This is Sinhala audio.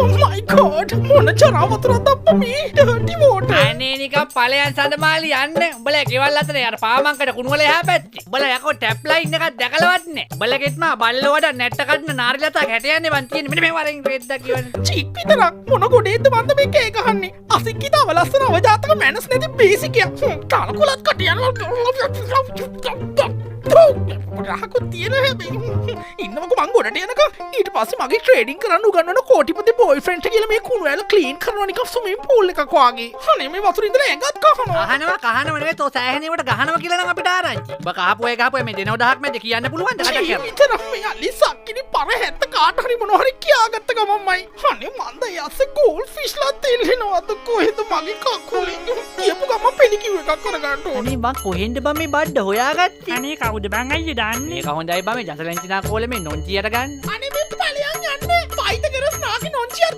Oh my god! මොන චරා වතුරක්ද අප්පා මේ? dirty water. අනේ නිකන් ඵලයන් සඳමාලි යන්නේ. උඹලා ගෙවල් අතර යාර පාමංකඩ කුණු වල එහා පැත්තේ. උඹලා යකෝ ටැප් ලයින් එකක් දැකලවත් නෑ. උඹලගෙත් මා බල්ලෝ වඩ නැට්ට කඩන නාරිලතා හැට යන්නේ වන් තියෙන්නේ. මෙන්න මේ වරෙන් රෙද්දා කියවනේ. චීක් විතරක් මොන ගොඩේද මන්ද මේ කේ ගහන්නේ? අසික්කිතාව ලස්සන අවජාතක මැනස් නැති බේසිකයක්. තාලකුලත් කටියනවා. රහකුත් තියෙන හැබැයි ඉන්නමක මං ගොඩට යනකම් ඊට පස්සේ මගේ ට්‍රේඩින් කරන්න උගන්වන කෝටිපති බොයිෆ්‍රෙන්ඩ් කියලා මේ කුණු ඇල ක්ලීන් කරනවා නිකන් ස්විමින් පූල් එකක් වගේ. අනේ මේ වතුර ඉඳලා ඇඟත් කහනවා. කහනවා නෙවෙයි තෝ සෑහෙනේවට ගහනවා කියලා නම් අපිට ආරංචි. ඔබ කහපුවේ මේ දෙනව දහක් මැද කියන්න පුළුවන් ද කඩක් කරලා. විතරක් මේ අලි සක්කිනි පර හැත්ත කාට හරි මොනවා හරි කියාගත්ත ගමන්මයි. අනේ මන්ද යස්සේ ගෝල් ෆිෂ්ලා තෙල්ලෙනවද කොහෙද මගේ කකුලේ. කියපු ගමන් පෙලිකිව් එකක් කරගන්න ඕනේ. අනේ මං කොහෙන්ද බං මේ බඩ හොයාගත්තේ? අනේ කවුද බං අයියේ දාන්නේ? මේක හොඳයි බං මේ ජසලෙන්චිනා කෝලේ මේ නොන්චියට ගන්න. අනේ මේ ඵලයන් යන්නේ. ෆයිට් කරස් නාකි නොන්චිය